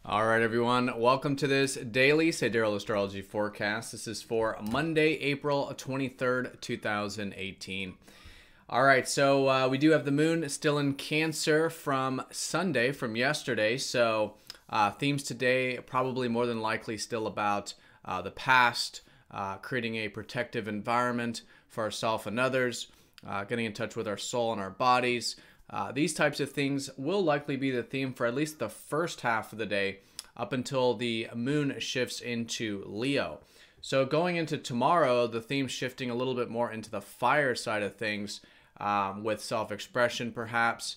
All right, everyone. Welcome to this daily Sidereal Astrology forecast. This is for Monday, April 23rd, 2018. All right, so we do have the moon still in Cancer from Sunday, from yesterday. So themes today probably more than likely still about the past, creating a protective environment for ourselves and others, getting in touch with our soul and our bodies. These types of things will likely be the theme for at least the first half of the day up until the moon shifts into Leo. So going into tomorrow, the theme's shifting a little bit more into the fire side of things, with self-expression perhaps,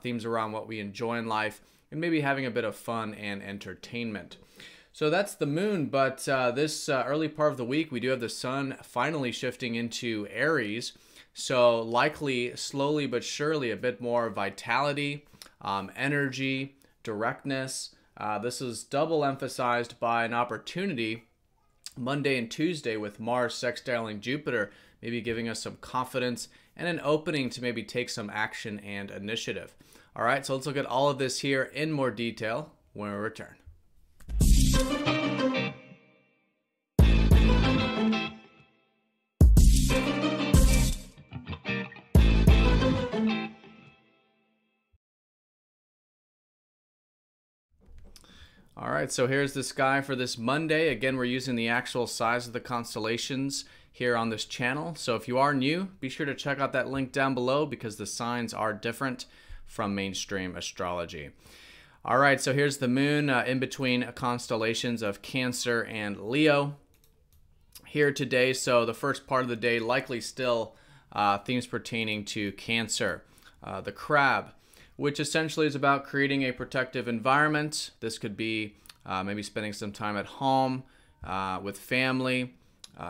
themes around what we enjoy in life, and maybe having a bit of fun and entertainment. So that's the moon, but this early part of the week, we do have the sun finally shifting into Aries. So likely, slowly but surely, a bit more vitality, energy, directness. This is double emphasized by an opportunity Monday and Tuesday with Mars Sextiling Jupiter, maybe giving us some confidence and an opening to maybe take some action and initiative. All right, so let's look at all of this here in more detail when we return. All right, so here's the sky for this Monday. Again, we're using the actual size of the constellations here on this channel. So if you are new, be sure to check out that link down below because the signs are different from mainstream astrology. All right, so here's the moon in between constellations of Cancer and Leo here today. So the first part of the day likely still themes pertaining to Cancer. The crab, which essentially is about creating a protective environment. This could be maybe spending some time at home with family,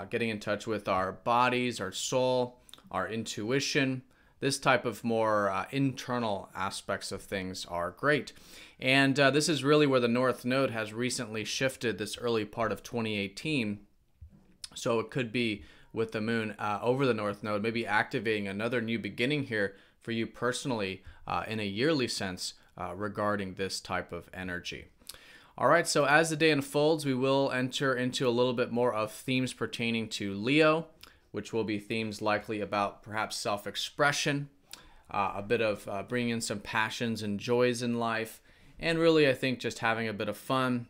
getting in touch with our bodies, our soul, our intuition. This type of more internal aspects of things are great. And this is really where the North Node has recently shifted this early part of 2018. So it could be with the moon over the North Node, maybe activating another new beginning here for you personally in a yearly sense regarding this type of energy. All right, so as the day unfolds, we will enter into a little bit more of themes pertaining to Leo, which will be themes likely about perhaps self-expression, a bit of bringing in some passions and joys in life, and really I think just having a bit of fun,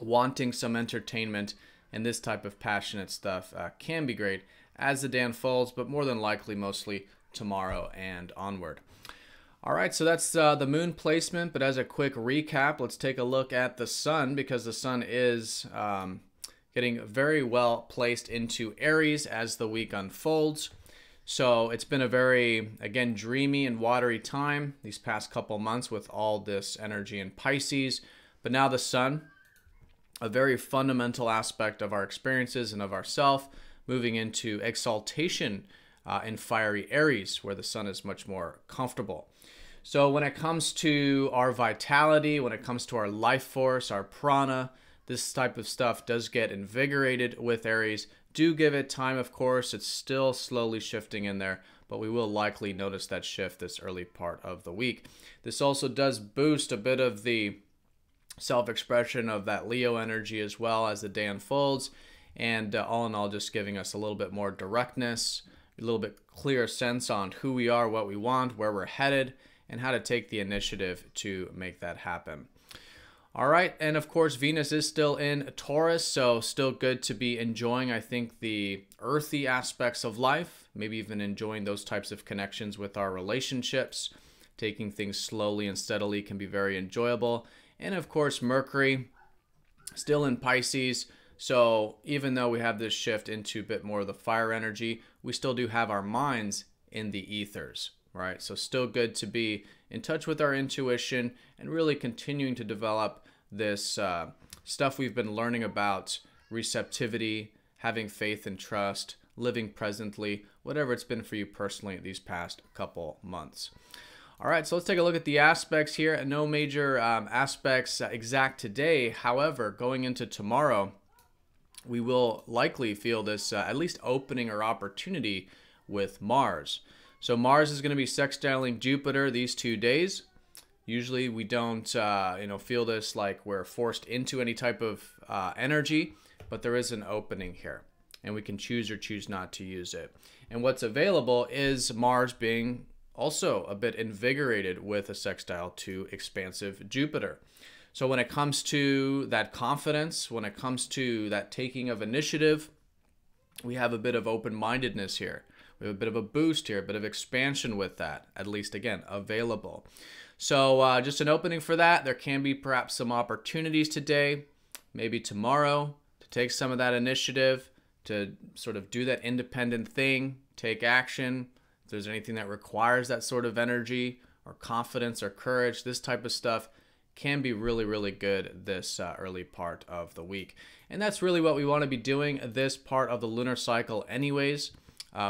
wanting some entertainment, and this type of passionate stuff can be great as the day unfolds, but more than likely mostly tomorrow and onward. All right, so that's the moon placement, but as a quick recap, let's take a look at the sun because the sun is getting very well placed into Aries as the week unfolds. So it's been a very, again, dreamy and watery time these past couple months with all this energy in Pisces, but now the sun, a very fundamental aspect of our experiences and of ourself, moving into exaltation in fiery Aries, where the sun is much more comfortable. So when it comes to our vitality, when it comes to our life force, our prana, this type of stuff does get invigorated with Aries. Do give it time, of course. It's still slowly shifting in there, but we will likely notice that shift this early part of the week. This also does boost a bit of the self-expression of that Leo energy as well as the day unfolds. And all in all, just giving us a little bit more directness, a little bit clearer sense on who we are, what we want, where we're headed, and how to take the initiative to make that happen. All right, and of course, Venus is still in Taurus, so still good to be enjoying, I think, the earthy aspects of life, maybe even enjoying those types of connections with our relationships. Taking things slowly and steadily can be very enjoyable. And of course, Mercury still in Pisces, so even though we have this shift into a bit more of the fire energy, we still do have our minds in the ethers, right? So still good to be in touch with our intuition and really continuing to develop this stuff we've been learning about receptivity, having faith and trust, living presently, whatever it's been for you personally these past couple months. All right, so let's take a look at the aspects here. No major aspects exact today. However, going into tomorrow, we will likely feel this at least opening or opportunity with Mars. So Mars is going to be sextiling Jupiter these 2 days. Usually we don't, feel this like we're forced into any type of energy, but there is an opening here, and we can choose or choose not to use it. And what's available is Mars being also a bit invigorated with a sextile to expansive Jupiter. So when it comes to that confidence, when it comes to that taking of initiative, we have a bit of open-mindedness here. We have a bit of a boost here, a bit of expansion with that, at least, again, available. So just an opening for that. There can be perhaps some opportunities today, maybe tomorrow, to take some of that initiative, to sort of do that independent thing, take action. If there's anything that requires that sort of energy or confidence or courage, this type of stuff can be really, really good this early part of the week. And that's really what we want to be doing this part of the lunar cycle anyways.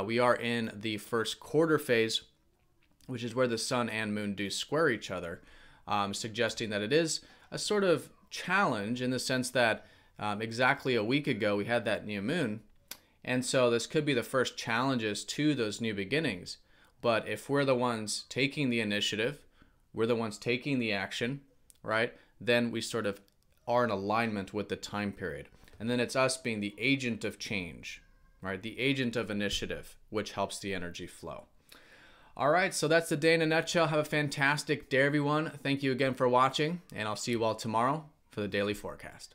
We are in the first quarter phase, which is where the sun and moon do square each other, suggesting that it is a sort of challenge in the sense that exactly a week ago we had that new moon. And so this could be the first challenges to those new beginnings. But if we're the ones taking the initiative, we're the ones taking the action, right? Then we sort of are in alignment with the time period. And then it's us being the agent of change, right? The agent of initiative, which helps the energy flow. All right, so that's the day in a nutshell. Have a fantastic day, everyone. Thank you again for watching, and I'll see you all tomorrow for the daily forecast.